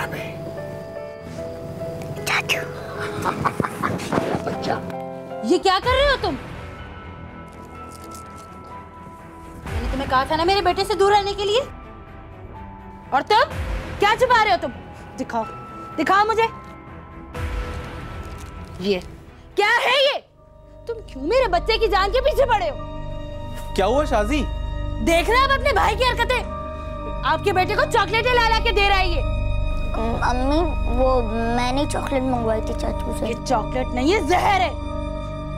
भाभी। चाचू। बच्चा। ये क्या कर रहे हो तुम? मैंने तुम्हें कहा था ना मेरे बेटे से दूर रहने के लिए। और तुम क्या छुपा रहे हो तुम? दिखाओ, दिखाओ मुझे। ये क्या है ये? तुम क्यों मेरे बच्चे की जान के पीछे पड़े हो? क्या हुआ शाजी? देख रहे हो अब अपने भाई की हरकतें? आपके बेटे को चॉकलेटें ला ला के दे रहा है ये। अम्मी वो मैंने चॉकलेट मंगवाई थी चाचू से। ये चॉकलेट नहीं है, जहर है।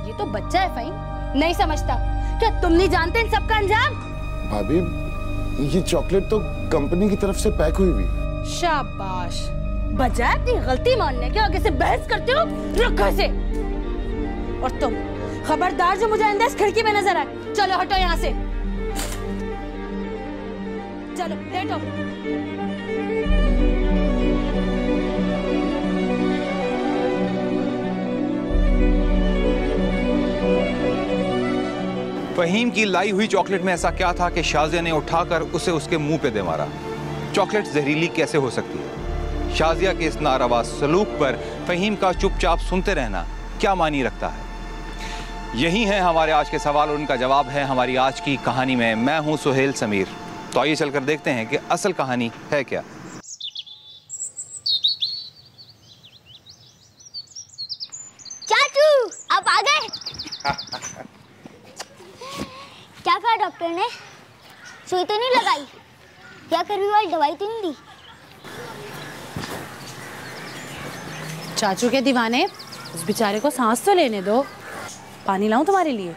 ये तो बच्चा है फ़हीम, नहीं समझता। क्या तुम नहीं जानते इन सब का अंजाम? भाभी ये चॉकलेट तो कंपनी की तरफ से पैक हुई हुई। शाबाश, बजाय अपनी गलती मानने के आगे से बहस करते हो। रुको इसे। और तुम खबरदार जो मुझे अंदर इस खिड़की में नजर आए, चलो हटो यहाँ से। चलो लेटो। फ़हीम की लाई हुई चॉकलेट में ऐसा क्या था कि शाजिया ने उठाकर उसे उसके मुंह पे दे मारा? चॉकलेट जहरीली कैसे हो सकती है? शाजिया के इस नारवा सलूक पर फ़हीम का चुपचाप सुनते रहना क्या मानी रखता है? यही है हमारे आज के सवाल और उनका जवाब है हमारी आज की कहानी में। मैं हूं सुहेल समीर। तो आइए चलकर देखते हैं कि असल कहानी है क्या। चाचू आप आ गए। क्या कहा डॉक्टर ने? सुई तो नहीं लगाई? क्या करने वाली दवाई तो नहीं दी? चाचू के दीवाने, उस बेचारे को सांस तो लेने दो। पानी लाऊं तुम्हारे लिए?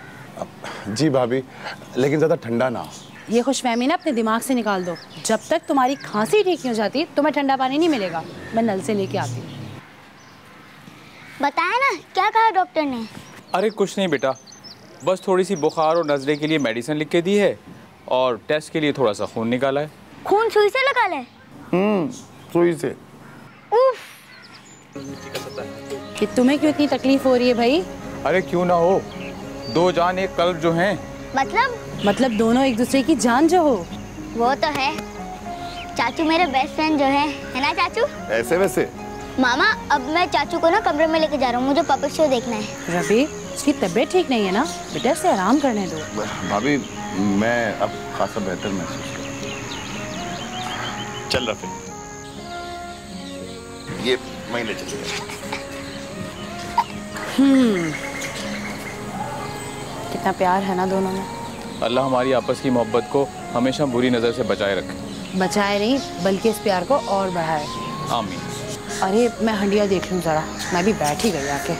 जी भाभी, लेकिन ज्यादा ठंडा ना हो। ये खुशफहमी ना अपने दिमाग से निकाल दो। जब तक तुम्हारी खांसी ठीक नहीं हो जाती तुम्हें ठंडा पानी नहीं मिलेगा। मैं नल से लेके आती हूँ। बताया ना, क्या कहा डॉक्टर ने? अरे कुछ नहीं बेटा, बस थोड़ी सी बुखार और नजले के लिए मेडिसिन लिख के दी है और टेस्ट के लिए थोड़ा सा खून निकाला है। खून सुई से लगा ले? सुई से। उफ। कि तुम्हें क्यों इतनी तकलीफ हो रही है भाई? अरे क्यों ना हो, दो जान एक कल्ब जो हैं। मतलब दोनों एक दूसरे की जान जो हो। वो तो है। चाचू मेरे बेस्ट फ्रेंड जो है ना चाचू? ऐसे वैसे। मामा अब मैं चाचू को ना कमरे में लेके जा रहा हूँ, मुझे पपेट शो देखना है। रवि, उसकी तबीयत ठीक नहीं है ना बेटा, से आराम करने दो। भाभी मैं अब खासा बेहतर महसूस कर रहा हूँ। चल रफी, ये मैं ले चलूंगा। कितना प्यार है ना दोनों में। अल्लाह हमारी आपस की मोहब्बत को हमेशा बुरी नज़र से बचाए रखे। बचाए नहीं बल्कि इस प्यार को और बढ़ाए। आमीन। अरे मैं हंडिया देख लूं जरा, मैं भी बैठ ही गई आके।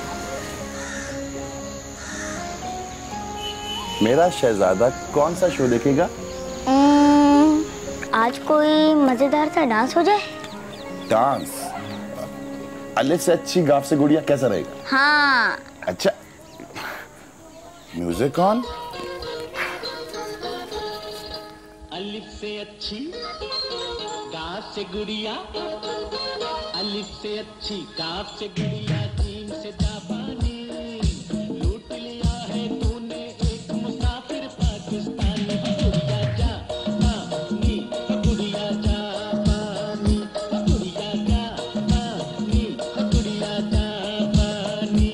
मेरा शहजादा कौन सा शो देखेगा? आज कोई मजेदार सा डांस हो जाए। डांस? अलिफ से अच्छी गाफ से गुड़िया कैसा रहेगा? हाँ। अच्छा, म्यूजिक ऑन। अलिफ से अच्छी गाफ से गुड़िया, अलिफ से अच्छी गाफ से गुड़िया, जीन से जापानी, लूट लिया है तूने एक मुसाफिर पाकिस्तानी। गुड़िया जापानी, गुड़िया जापानी, गुड़िया जापानी, गुड़िया जापानी।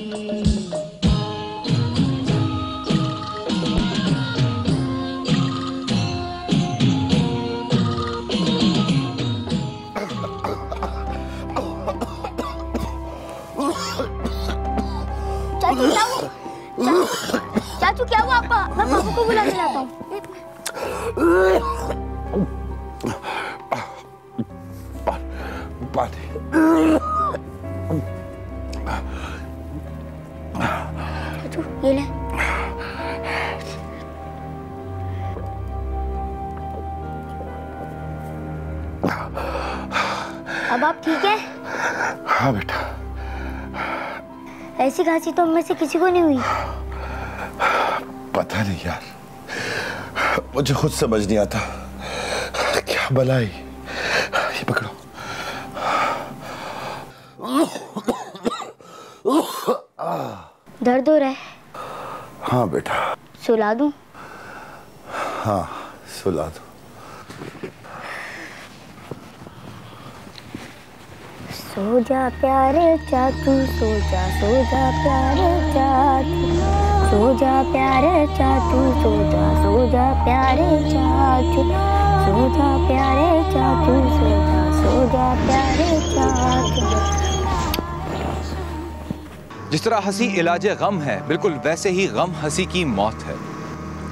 चाचू क्या हुआ आपका? मैं पापा को बुला के लाता हूँ। चाचू ये ले। अब आप ठीक है? हाँ बेटा। ऐसी खांसी तो हम में से किसी को नहीं हुई। पता नहीं यार, मुझे खुद समझ नहीं आता क्या भलाई। ये पकड़ो। दर्द हो रहा है? हाँ बेटा। सुला दूं? हाँ सुला दो। सो जा प्यारे चाचू, सो जा प्यारे चाचू, सो जा प्यारे चाचू, सो जा प्यारे चाचू, सो जा प्यारे चाचू, सो जा प्यारे चाचू। जिस तरह हंसी इलाजे गम है, बिल्कुल वैसे ही गम हंसी की मौत है।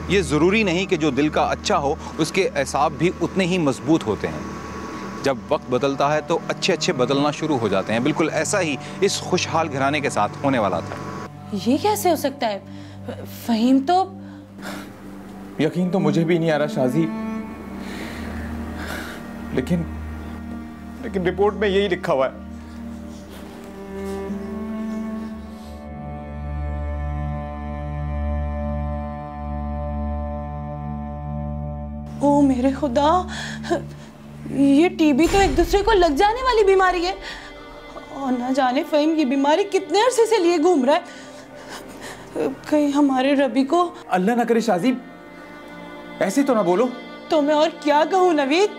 ये ज़रूरी नहीं कि जो दिल का अच्छा हो उसके एसाब भी उतने ही मजबूत होते हैं। जब वक्त बदलता है तो अच्छे अच्छे बदलना शुरू हो जाते हैं। बिल्कुल ऐसा ही इस खुशहाल घराने के साथ होने वाला था। ये कैसे हो सकता है? फहीम तो यकीन तो मुझे भी नहीं आ रहा शाजी, लेकिन रिपोर्ट में यही लिखा हुआ है। ओ मेरे खुदा, ये टीबी तो एक दूसरे को लग जाने वाली बीमारी है और ना जाने फहीम की बीमारी कितने अरसे से लिए घूम रहा है। कहीं हमारे रबी को अल्लाह ना करे शाजी, ऐसे तो ना बोलो। तो मैं और क्या कहूँ नवीद,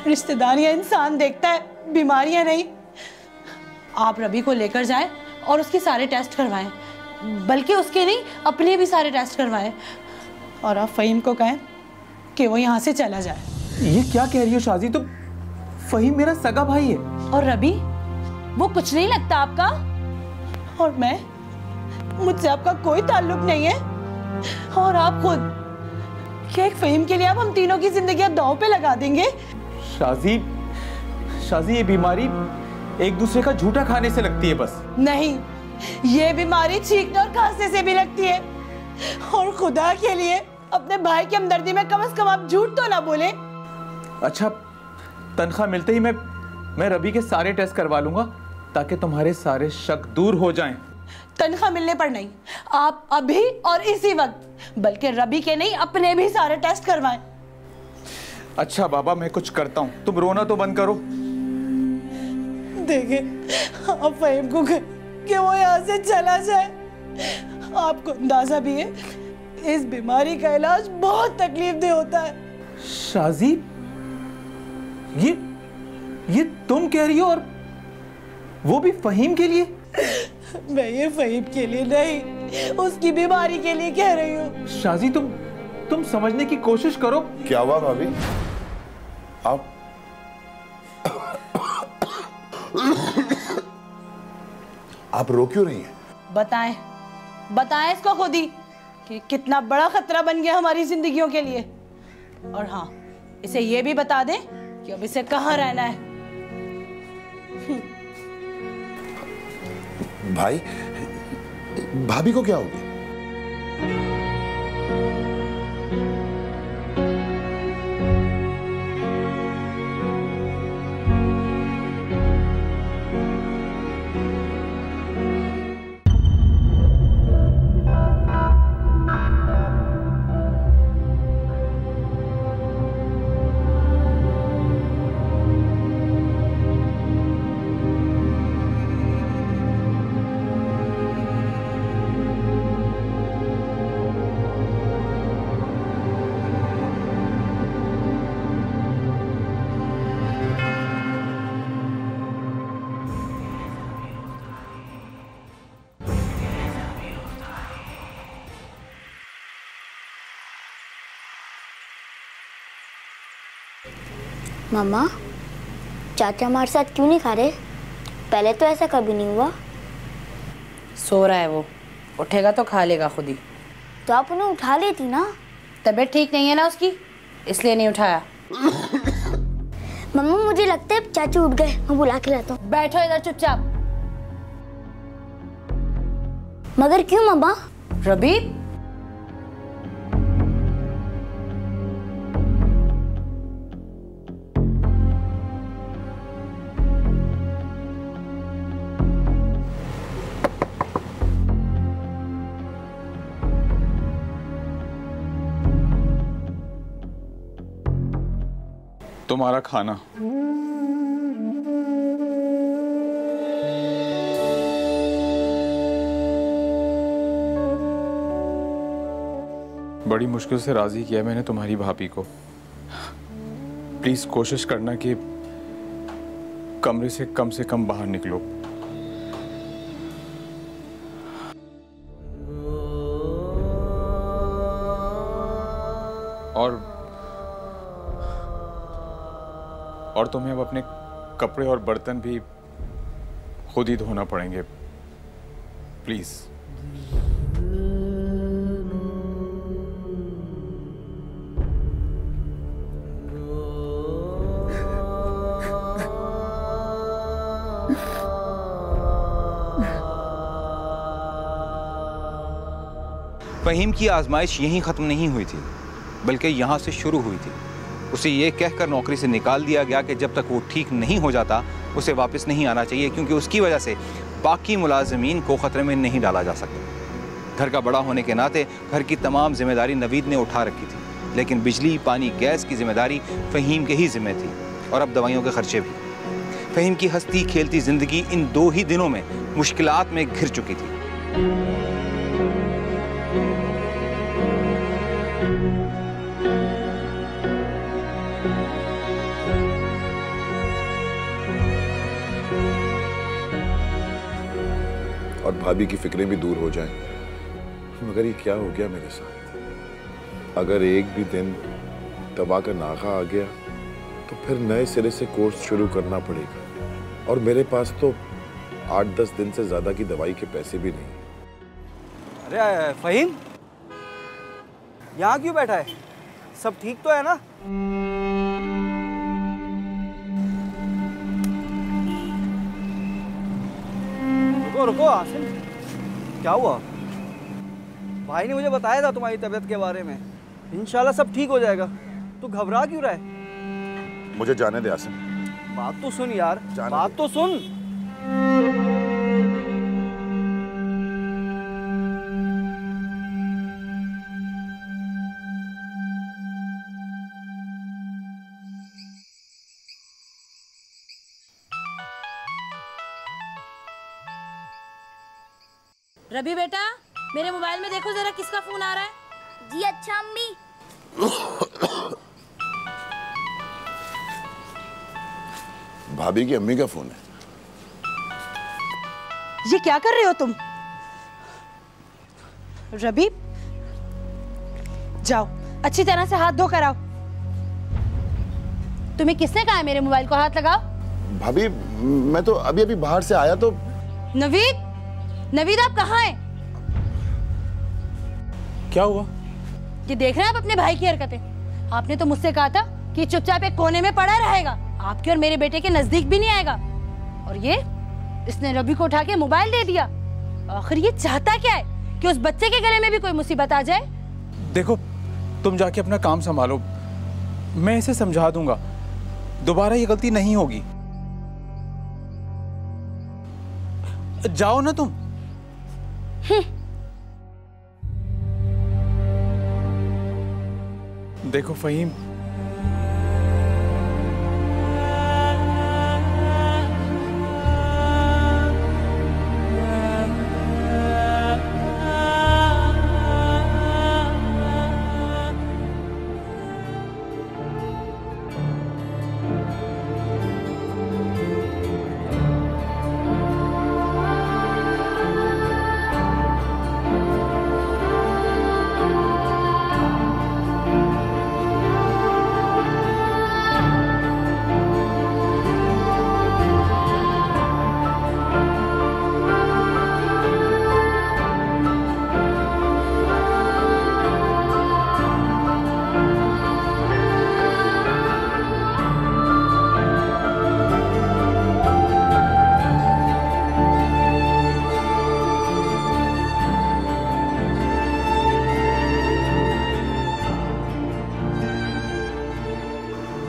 रिश्तेदारियां इंसान देखता है, बीमारियां नहीं। आप रबी को लेकर जाएं और उसके सारे टेस्ट करवाएं, बल्कि उसके नहीं अपने भी सारे टेस्ट करवाएं, और आप फहीम को कहें कि वो यहाँ से चला जाए। ये क्या कह रही हो शाजी? तो फहीम मेरा सगा भाई है। और रबी वो कुछ नहीं लगता आपका, और मैं, मुझसे आपका कोई ताल्लुक नहीं है। और आप खुद, क्या एक फहीम के लिए आप हम तीनों की जिंदगी दांव पे लगा देंगे? शाजी ये बीमारी एक दूसरे का झूठा खाने से लगती है बस। नहीं, ये बीमारी छींकने और खांसने से भी लगती है। और खुदा के लिए अपने भाई की हमदर्दी में कम से कम आप झूठ तो ना बोले। अच्छा, तनख्वाह मिलते ही मैं रबी के सारे टेस्ट करवा लूंगा ताकि तुम्हारे सारे शक दूर हो जाएं। तनख्वाह मिलने पर नहीं, आप अभी और इसी वक्त, बल्कि रबी के नहीं अपने भी सारे टेस्ट करवाएं। अच्छा बाबा, मैं कुछ करता हूँ, तुम रोना तो बंद करो। देखिए आप फहीम को कि वो यहाँ से चला जाए। आपको अंदाजा भी है इस बीमारी का इलाज बहुत तकलीफदेह होता है। शाजी, ये तुम कह रही हो, और वो भी फहीम के लिए? मैं ये फहीम के लिए नहीं, उसकी बीमारी के लिए कह रही हूँ। शाजी, तुम समझने की कोशिश करो। क्या हुआ भाभी? आप रो क्यों रही हैं? बताएं इसको खुद ही कि कितना बड़ा खतरा बन गया हमारी जिंदगियों के लिए। और हाँ, इसे ये भी बता दें कि अब इसे कहाँ रहना है। भाई, भाभी को क्या हो गया? मामा, चाचा हमारे साथ क्यों नहीं खा रहे? पहले तो ऐसा कभी नहीं हुआ। सो रहा है वो, उठेगा तो खा लेगा खुद ही। तो आप उन्हें उठा लेती ना। तबीयत ठीक नहीं है ना उसकी, इसलिए नहीं उठाया। मम्मा, मुझे लगता है चाचू उठ गए, मैं बुला के लाता हूँ। बैठो इधर चुपचाप। मगर क्यों मम्मा? रबी, तुम्हारा खाना। बड़ी मुश्किल से राजी किया मैंने तुम्हारी भाभी को। प्लीज कोशिश करना कि कमरे से कम बाहर निकलो। और तुम्हें अब अपने कपड़े और बर्तन भी खुद ही धोना पड़ेंगे, प्लीज। फहीम की आजमाइश यहीं ख़त्म नहीं हुई थी, बल्कि यहाँ से शुरू हुई थी। उसे ये कहकर नौकरी से निकाल दिया गया कि जब तक वो ठीक नहीं हो जाता उसे वापस नहीं आना चाहिए, क्योंकि उसकी वजह से बाकी मुलाजमीन को ख़तरे में नहीं डाला जा सकता। घर का बड़ा होने के नाते घर की तमाम जिम्मेदारी नवीद ने उठा रखी थी, लेकिन बिजली, पानी, गैस की जिम्मेदारी फ़हीम के ही ज़िम्मे थी, और अब दवाइयों के खर्चे भी। फ़हीम की हंसती खेलती ज़िंदगी इन 2 ही दिनों में मुश्किलात में घिर चुकी थी। और भाभी की फिक्रें भी दूर हो जाएं। मगर ये क्या हो गया मेरे साथ? अगर एक भी दिन दवा का नागा आ गया तो फिर नए सिरे से कोर्स शुरू करना पड़ेगा, और मेरे पास तो 8-10 दिन से ज्यादा की दवाई के पैसे भी नहीं। अरे फहीम, यहाँ क्यों बैठा है? सब ठीक तो है ना? रुको रुको आसिम, क्या हुआ? भाई ने मुझे बताया था तुम्हारी तबीयत के बारे में। इंशाल्लाह सब ठीक हो जाएगा। तू घबरा क्यों रहा है? मुझे जाने दे आसिम। बात तो सुन यार, बात तो सुन। रवि बेटा, मेरे मोबाइल में देखो जरा किसका फोन आ रहा है। जी अच्छा अम्मी। भाभी की अम्मी का फोन है। ये क्या कर रहे हो तुम? रवि, जाओ अच्छी तरह से हाथ धो कर आओ। तुम्हें किसने कहा है मेरे मोबाइल को हाथ लगाओ? भाभी, मैं तो अभी अभी बाहर से आया तो। नवीद, नवीद आप कहाँ हैं? क्या हुआ? ये देख रहे हैं आप अपने भाई की हरकतें? आपने तो मुझसे कहा था कि चुपचाप एक कोने में पड़ा रहेगा, आपके और मेरे बेटे के नजदीक भी नहीं आएगा। और ये इसने रवि को उठा के मोबाइल दे दिया। आखिर ये चाहता क्या है? कि उस बच्चे के गले में भी कोई मुसीबत आ जाए? देखो, तुम जाके अपना काम संभालो, मैं इसे समझा दूंगा, दोबारा ये गलती नहीं होगी। जाओ ना तुम। देखो फहीम,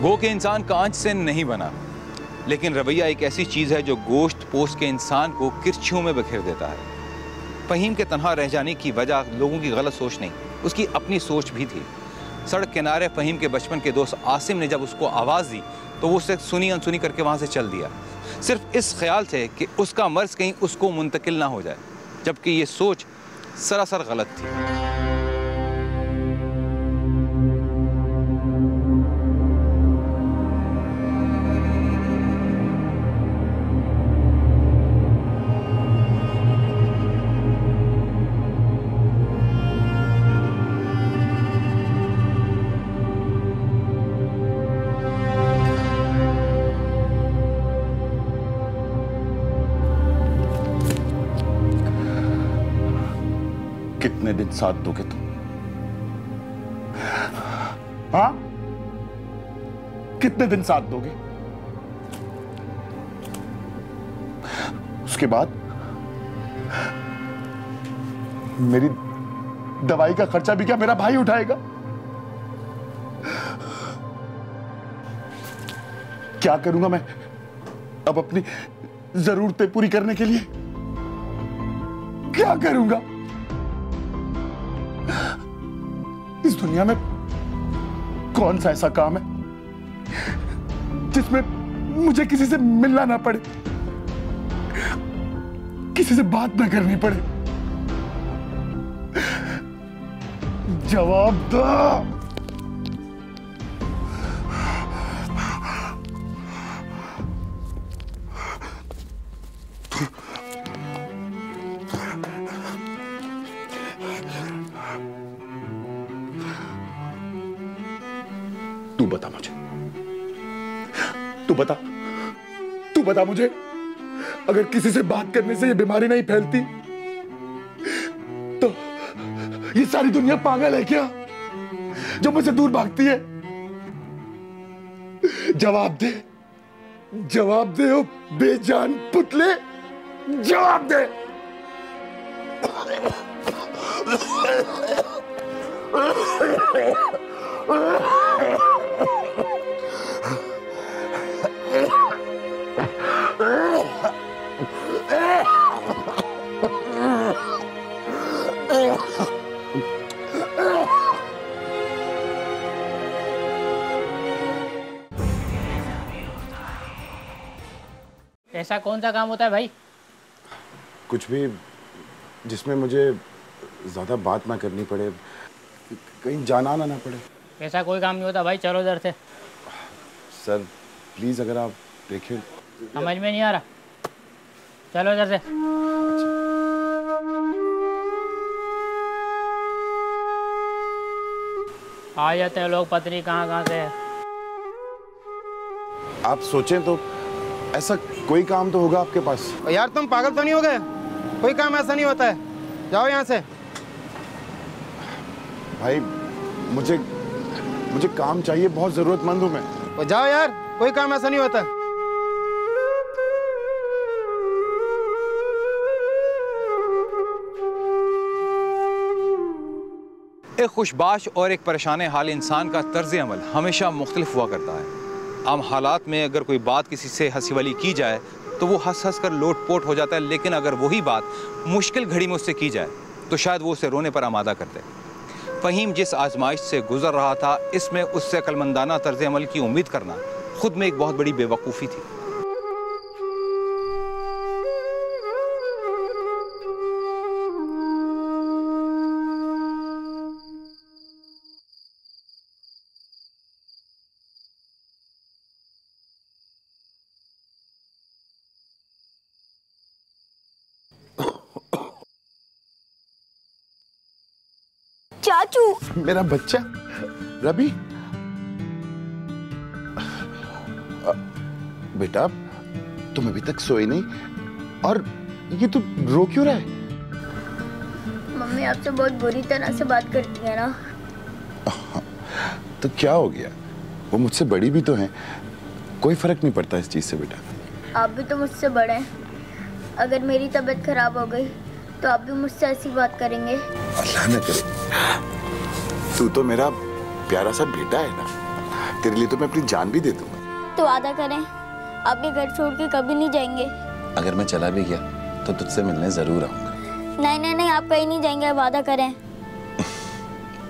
वो कि इंसान कांच से नहीं बना, लेकिन रवैया एक ऐसी चीज़ है जो गोश्त पोस्ट के इंसान को किरछियों में बखेर देता है। फहीम के तन्हा रह जाने की वजह लोगों की गलत सोच नहीं, उसकी अपनी सोच भी थी। सड़क किनारे फहीम के बचपन के दोस्त आसिम ने जब उसको आवाज़ दी तो वो उसे सुनी अनसुनी करके वहाँ से चल दिया, सिर्फ इस ख्याल से कि उसका मर्ज कहीं उसको मुंतकिल ना हो जाए, जबकि ये सोच सरासर गलत थी। कितने दिन साथ दोगे तुम? हाँ, कितने दिन साथ दोगे? उसके बाद मेरी दवाई का खर्चा भी क्या मेरा भाई उठाएगा? क्या करूंगा मैं अब अपनी जरूरतें पूरी करने के लिए? क्या करूंगा? इस दुनिया में कौन सा ऐसा काम है जिसमें मुझे किसी से मिलना ना पड़े, किसी से बात ना करनी पड़े? जवाब दो। तू बता मुझे, तू बता मुझे, अगर किसी से बात करने से ये बीमारी नहीं फैलती तो ये सारी दुनिया पागल है क्या जो मुझसे दूर भागती है? जवाब दे, जवाब दे ओ बेजान पुतले, जवाब दे। ऐसा कौन सा काम होता है भाई? कुछ भी जिसमें मुझे ज्यादा बात ना करनी पड़े, कहीं जाना ना पड़े। ऐसा कोई काम नहीं होता भाई, चलो इधर से। सर प्लीज अगर आप देखें। समझ में नहीं आ रहा, चलो इधर से। आ जाते हैं लोग, पत्नी कहाँ कहाँ से है। आप सोचें तो ऐसा कोई काम तो होगा आपके पास। यार तुम पागल तो नहीं हो गए? कोई काम ऐसा नहीं होता है, जाओ यहाँ से। भाई मुझे काम चाहिए, बहुत जरूरतमंद हूँ मैं। जाओ यार, कोई काम ऐसा नहीं होता। एक खुशबाश और एक परेशान हाल इंसान का तर्ज अमल हमेशा मुख्तलिफ हुआ करता है। आम हालात में अगर कोई बात किसी से हंसी वाली की जाए तो वो हंस हंस कर लोटपोट हो जाता है, लेकिन अगर वही बात मुश्किल घड़ी में उससे की जाए तो शायद वो उसे रोने पर आमादा कर दे। फ़हीम जिस आजमाइश से गुजर रहा था, इसमें उससे अक्लमंदाना तर्ज अमल की उम्मीद करना खुद में एक बहुत बड़ी बेवकूफ़ी थी। चाचू, मेरा बच्चा रवि। बेटा तुम अभी तक सोए नहीं और ये तू रो क्यों रहा है? मम्मी आपसे बहुत बुरी तरह से बात करती है ना। तो क्या हो गया, वो मुझसे बड़ी भी तो हैं, कोई फर्क नहीं पड़ता इस चीज से बेटा। आप भी तो मुझसे बड़े हैं, अगर मेरी तबीयत खराब हो गई तो आप भी मुझसे ऐसी बात करेंगे? अल्लाह न करे, तू तो मेरा प्यारा सा बेटा है ना, तेरे लिए तो मैं अपनी जान भी दे दूंगा। तो वादा करें आप ये घर छोड़ के कभी नहीं जाएंगे? अगर मैं चला भी गया तो तुझसे मिलने जरूर आऊंगा। नहीं नहीं नहीं, आप कहीं नहीं जाएंगे, वादा करें।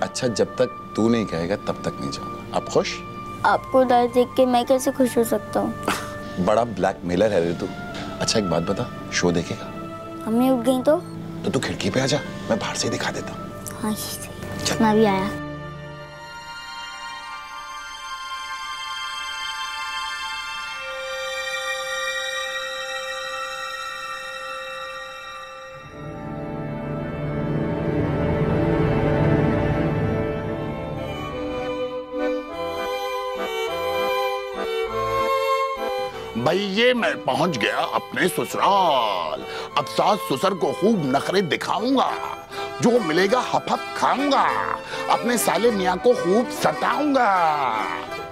अच्छा, जब तक तू नहीं कहेगा तब तक नहीं जाऊंगा। आप खुश? आपको उदास देख के मैं कैसे खुश हो सकता हूँ? बड़ा ब्लैकमेलर है रे तू। अच्छा एक बात बता, शो देखेगा? मम्मी उठ गई तो तू खिड़की पे आ जा, मैं बाहर से दिखा देता हूँ। हाँ मैं भी आया। भाई ये मैं पहुंच गया अपने ससुराल। अब सास ससुर को खूब नखरे दिखाऊंगा, जो मिलेगा हप हप खाऊंगा, अपने साले मियाँ को खूब सताऊंगा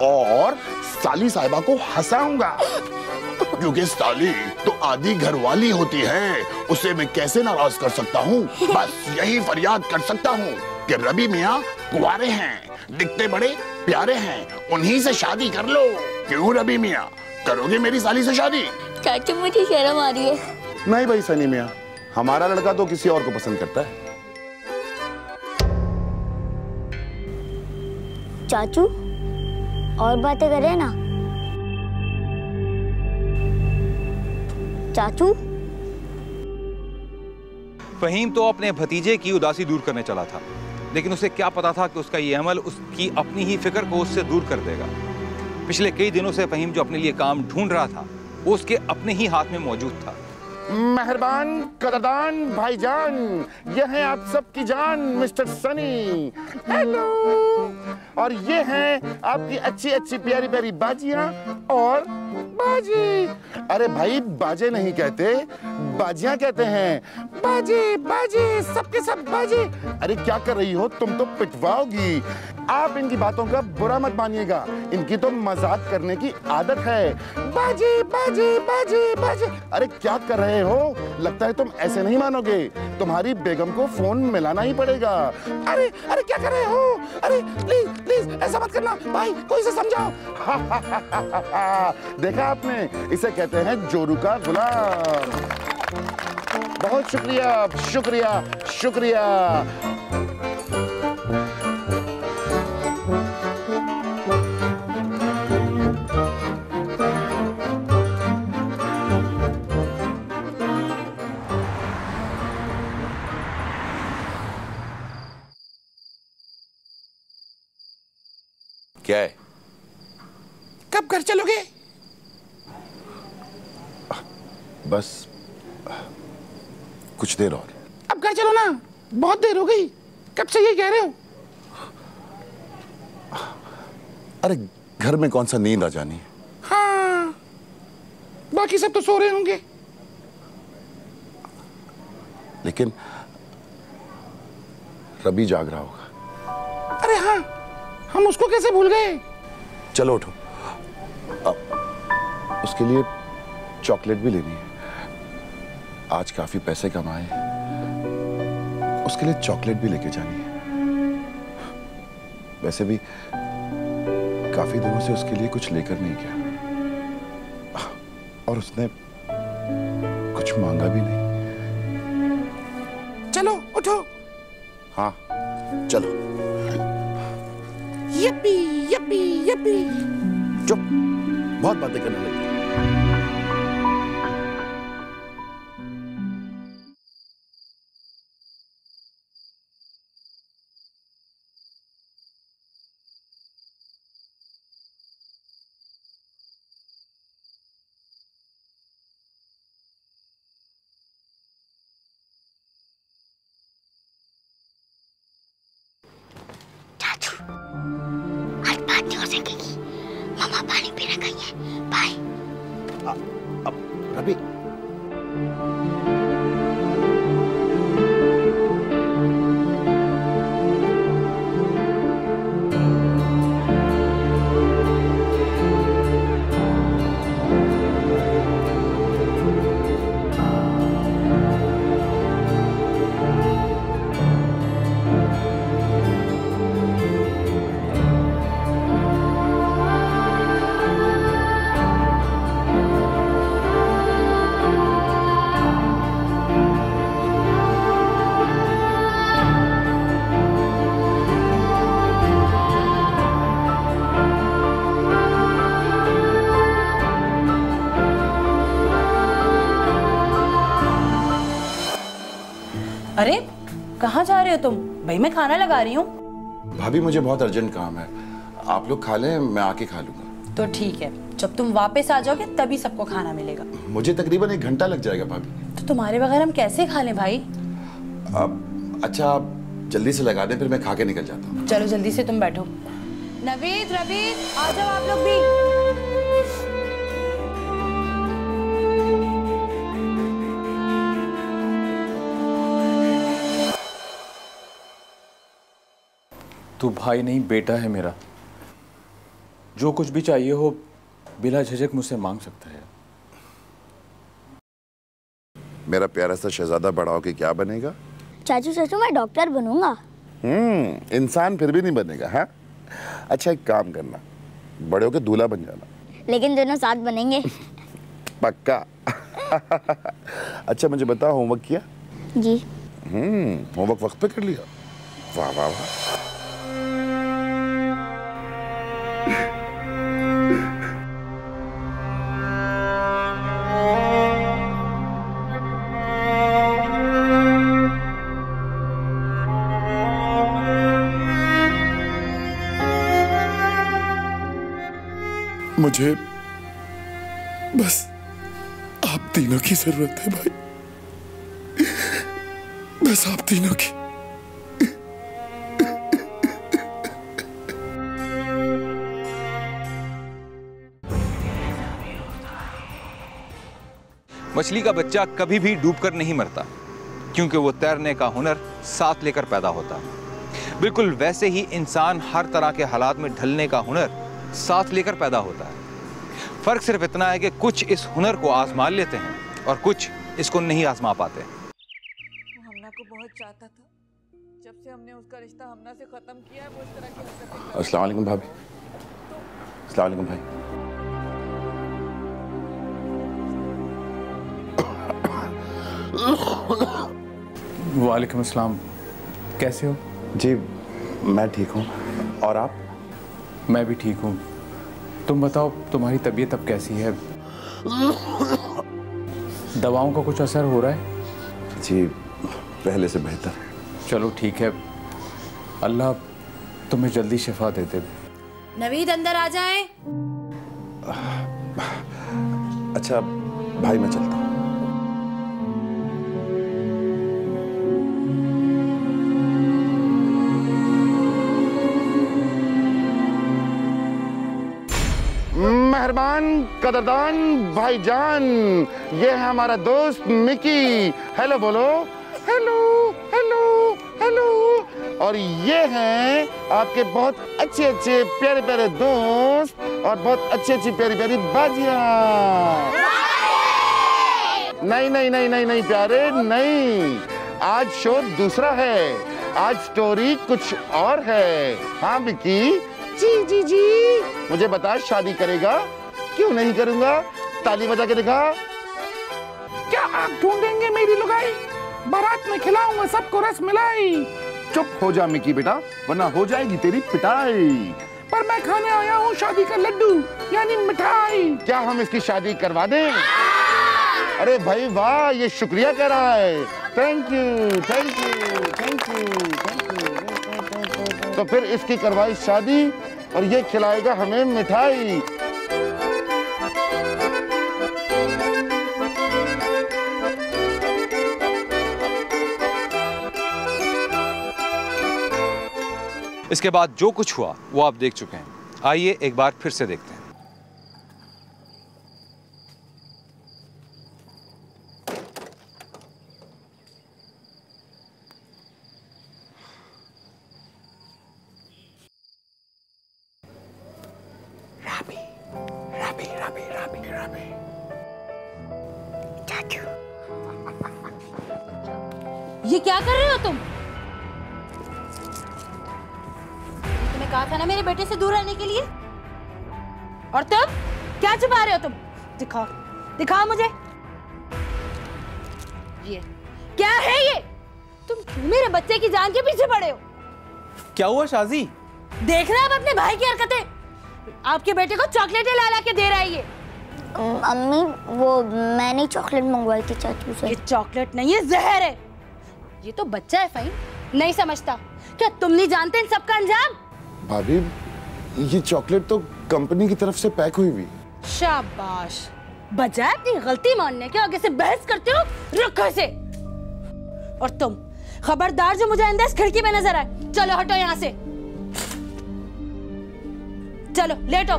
और साली साहिबा को हंसाऊंगा, क्योंकि साली तो आधी घरवाली होती है, उसे मैं कैसे नाराज कर सकता हूँ। बस यही फरियाद कर सकता हूँ कि रवि मियाँ कुंवारे हैं, दिखते बड़े प्यारे हैं, उन्हीं से शादी कर लो। क्यों रवि मियाँ, करोगे मेरी साली से शादी? चाचू मुझे शर्म आ रही है। नहीं भाई सनी मियाँ, हमारा लड़का तो किसी और को पसंद करता है। चाचू और बातें करें ना। चाचू फहीम तो अपने भतीजे की उदासी दूर करने चला था, लेकिन उसे क्या पता था कि उसका ये अमल उसकी अपनी ही फिक्र को उससे दूर कर देगा। पिछले कई दिनों से फहीम जो अपने लिए काम ढूंढ रहा था वो उसके अपने ही हाथ में मौजूद था। मेहरबान कदरदान भाईजान, यह है आप सबकी जान मिस्टर सनी। हेलो। और ये हैं आपकी अच्छी अच्छी प्यारी प्यारी बाजियां और बाजी। अरे भाई बाजे नहीं कहते, बाजियां कहते हैं। बाजी बाजी सबके सब बाजी। अरे क्या कर रही हो तुम, तो पिटवाओगी। आप इनकी बातों का बुरा मत मानिएगा, इनकी तो मजाक करने की आदत है। बाजी बाजी बाजी बाजी। अरे क्या कर रहे हो, लगता है तुम ऐसे नहीं मानोगे, तुम्हारी बेगम को फोन मिलाना ही पड़ेगा। अरे अरे क्या कर रहे हो, अरे प्लीज प्लीज ऐसा मत करना भाई, कोई से समझाओ। देखा आपने, इसे कहते हैं जोरू का गुलाम। बहुत शुक्रिया शुक्रिया शुक्रिया। क्या है? कब घर चलोगे? बस कुछ देर और। अब घर चलो ना, बहुत देर हो गई, कब से ये कह रहे हो? अरे घर में कौन सा नींद आ जानी है। हाँ, बाकी सब तो सो रहे होंगे। लेकिन रवि जाग रहा होगा। अरे हाँ, हम उसको कैसे भूल गए। चलो उठो, उसके लिए चॉकलेट भी लेनी है। आज काफी पैसे कमाए, उसके लिए चॉकलेट भी लेके जानी है। वैसे भी काफी दिनों से उसके लिए कुछ लेकर नहीं गया, और उसने कुछ मांगा भी नहीं। चलो उठो। हाँ चलो। Yuppie Yuppie Yuppie. चुप, बहुत बातें करने लगी। आज बात नहीं हो सकेगी, मामा पानी पीने गई है। बाय। अब रवि, अरे कहाँ जा रहे हो तुम? भाई मैं खाना लगा रही हूँ। भाभी मुझे बहुत अर्जेंट काम है, आप लोग खा लें, मैं आके खा लूंगा। तो ठीक है, जब तुम वापस आ जाओगे तभी सबको खाना मिलेगा। मुझे तकरीबन 1 घंटा लग जाएगा भाभी। तो तुम्हारे बगैर हम कैसे खा लें भाई? अच्छा आप जल्दी से लगा दें, फिर मैं खा के निकल जाता हूँ। चलो जल्दी से तुम बैठो। नवीद रवि आ जाओ आप लोग भी। तू भाई नहीं बेटा है मेरा। जो कुछ भी चाहिए हो बिला झिझक मुझसे मांग सकता है। मेरा प्यारा सा शहजादा बड़ा होके क्या बनेगा? चाचू चाचू मैं डॉक्टर बनूंगा। इंसान फिर भी नहीं बनेगा। हाँ, अच्छा एक काम करना, बड़े होके दूल्हा बन जाना। लेकिन दोनों साथ बनेंगे। पक्का। अच्छा मुझे बता, होमवर्क किया? जी। होमवर्क वक्त पे कर लिया? वाह वाह वाह। मुझे बस आप तीनों की जरूरत है भाई, बस आप तीनों की। मछली का बच्चा कभी भी डूबकर नहीं मरता, क्योंकि वो तैरने का हुनर साथ लेकर पैदा होता है। बिल्कुल वैसे ही इंसान हर तरह के हालात में ढलने का हुनर साथ लेकर पैदा होता है। फर्क सिर्फ इतना है कि कुछ इस हुनर को आजमा लेते हैं और कुछ इसको नहीं आजमा पाते। वो हमना को बहुत चाहता था। जब से हमने उसका रिश्ता हमना से खत्म किया है, वो इस तरह की हरकतें। अस्सलाम वालेकुम भाभी। अस्सलाम वालेकुम भाई। वालेकुम अस्सलाम। कैसे हो? जी मैं ठीक हूँ, और आप? मैं भी ठीक हूँ। तुम बताओ, तुम्हारी तबीयत अब कैसी है? दवाओं का कुछ असर हो रहा है? जी पहले से बेहतर। चलो ठीक है, अल्लाह तुम्हें जल्दी शिफा दे दे। नवीद अंदर आ जाएं। अच्छा भाई मैं चलता हूँ। मेहरबान कदरदान भाईजान, ये है हमारा दोस्त मिकी। हेलो बोलो। Hello hello hello. और ये हैं आपके बहुत अच्छे अच्छे प्यारे प्यारे दोस्त और बहुत अच्छी अच्छी प्यारी प्यारी बाजियां। नहीं नहीं नहीं नहीं नहीं प्यारे नहीं, आज शो दूसरा है, आज स्टोरी कुछ और है। हाँ मिकी जी जी जी, मुझे बता शादी करेगा? क्यों नहीं करूंगा, ताली बजा के दिखा। क्या आप ढूंढेंगे मेरी लुगाई? बारात में खिलाऊंगा सबको रस मिलाई। चुप हो जा मिकी बेटा, वरना हो जाएगी तेरी पिटाई। पर मैं खाने आया हूँ शादी का लड्डू यानी मिठाई। क्या हम इसकी शादी करवा दें? अरे भाई वाह, ये शुक्रिया कह रहा है। Thank you thank you thank you thank you. तो फिर इसकी करवाई शादी और ये खिलाएगा हमें मिठाई। इसके बाद जो कुछ हुआ वो आप देख चुके हैं। आइए एक बार फिर से देखते हैं। राबी राबी राबी राबी राबी। चाचू ये क्या कर रहे हो तुम? तुम्हें कहा था ना मेरे बेटे से दूर रहने के लिए। और तुम क्या छुपा रहे हो? तुम दिखाओ दिखाओ मुझे। ये क्या है ये? तुम क्यों मेरे बच्चे की जान के पीछे पड़े हो? क्या हुआ शाजी? देख रहे हो अपने भाई की हरकतें? आपके बेटे को चॉकलेटें ला ला के दे रहा है ये। अम्मी वो मैंने चॉकलेट मंगवाई थी चाचू से। ये चॉकलेट नहीं है, जहर है। ये तो बच्चा है फ़हीम, नहीं समझता। क्या तुम नहीं जानते इन सबका अंजाम? भाभी ये चॉकलेट तो कंपनी की तरफ से पैक हुई हुई। शाबाश, बजाय अपनी गलती मानने के आगे से बहस करते हो। रुको इसे। और तुम खबरदार जो मुझे अंदर इस खिड़की में नजर आए, चलो हटो यहाँ से। चलो लेटो।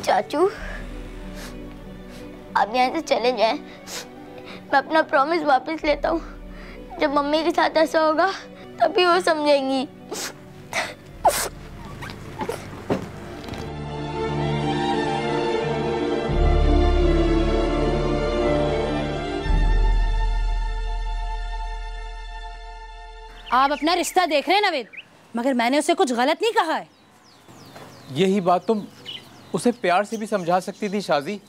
चाचू आप यहाँ से चले जाएं। मैं अपना प्रॉमिस वापस लेता हूँ। जब मम्मी के साथ ऐसा होगा तभी वो समझेंगी। आप अपना रिश्ता देख रहे हैं नवेद, मगर मैंने उसे कुछ गलत नहीं कहा है। यही बात तुम उसे प्यार से भी समझा सकती थी शाजी।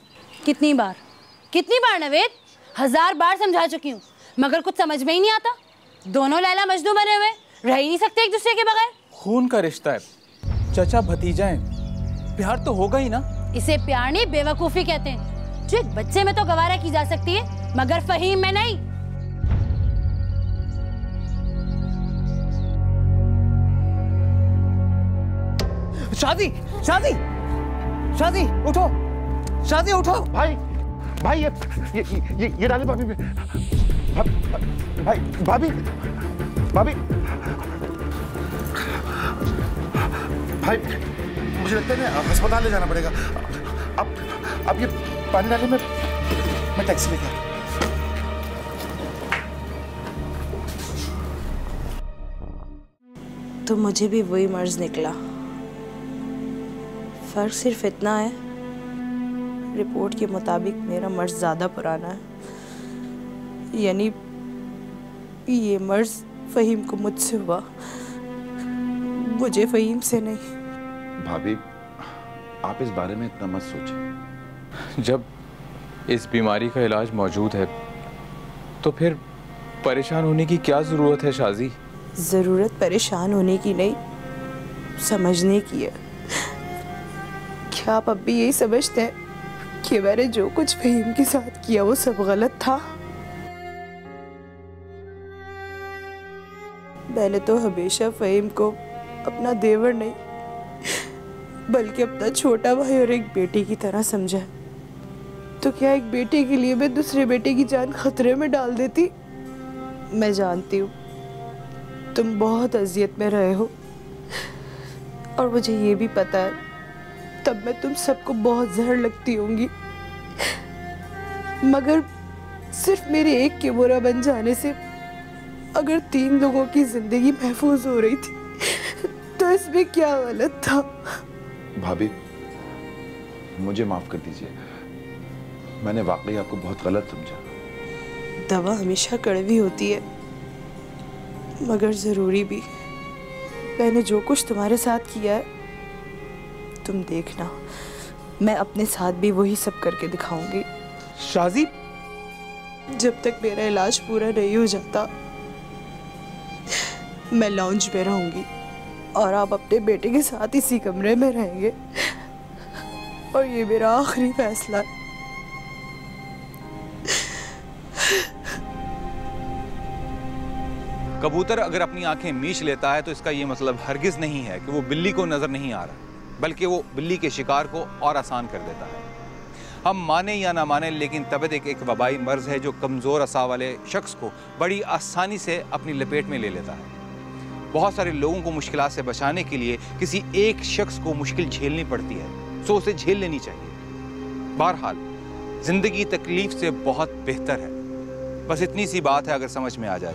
कितनी बार नवेद? 1000 बार समझा चुकी हूँ, मगर कुछ समझ में ही नहीं आता। दोनों लैला मजनू बने हुए, रह ही नहीं सकते एक दूसरे के बगैर। खून का रिश्ता है, चाचा भतीजा है, प्यार तो होगा ही ना। इसे प्यार नहीं बेवकूफी कहते हैं, जो एक बच्चे में तो गवारा की जा सकती है मगर फहीम में नहीं। शादी शादी शादी उठो, शादी उठो। भाई ये डाले भाभी भाई भाभी भाभी भाई मुझे लगता है ना अस्पताल ले जाना पड़ेगा। अब ये पानी डाले मैं टैक्सी लेके आता हूं। तो मुझे भी वही मर्ज निकला। फर्क सिर्फ इतना है, रिपोर्ट के मुताबिक मेरा मर्ज ज़्यादा पुराना है, यानी ये मर्ज फहीम को मुझसे हुआ, मुझे फहीम से नहीं। भाभी आप इस बारे में इतना मत सोचें। जब इस बीमारी का इलाज मौजूद है तो फिर परेशान होने की क्या जरूरत है शाजी? जरूरत परेशान होने की नहीं, समझने की है। क्या आप अब भी यही समझते हैं कि मैंने जो कुछ फहीम के साथ किया वो सब गलत था? मैंने तो हमेशा फहीम को अपना देवर नहीं बल्कि अपना छोटा भाई और एक बेटे की तरह समझा। तो क्या एक बेटे के लिए मैं दूसरे बेटे की जान खतरे में डाल देती? मैं जानती हूँ तुम बहुत अजियत में रहे हो, और मुझे ये भी पता है तब मैं तुम सबको बहुत जहर लगती होंगी, मगर सिर्फ मेरे एक के बुरा बन जाने से अगर 3 लोगों की जिंदगी महफूज हो रही थी तो इसमें क्या गलत था? भाभी मुझे माफ कर दीजिए, मैंने वाकई आपको बहुत गलत समझा। दवा हमेशा कड़वी होती है मगर जरूरी भी। मैंने जो कुछ तुम्हारे साथ किया है तुम देखना, मैं अपने साथ भी वही सब करके दिखाऊंगी। शाजी जब तक मेरा इलाज पूरा नहीं हो जाता मैं लाउंज में रहूंगी और आप अपने बेटे के साथ इसी कमरे में रहेंगे, और ये मेरा आखिरी फैसला है। कबूतर अगर अपनी आंखें मीच लेता है तो इसका ये मतलब हरगिज नहीं है कि वो बिल्ली को नजर नहीं आ रहा, बल्कि वो बिल्ली के शिकार को और आसान कर देता है। हम माने या ना माने, लेकिन तबीयत एक वबाई मर्ज है जो कमज़ोर असा वाले शख्स को बड़ी आसानी से अपनी लपेट में ले लेता है। बहुत सारे लोगों को मुश्किलात से बचाने के लिए किसी एक शख्स को मुश्किल झेलनी पड़ती है, सो उसे झेल लेनी चाहिए। बहरहाल जिंदगी तकलीफ से बहुत बेहतर है, बस इतनी सी बात है अगर समझ में आ जाए।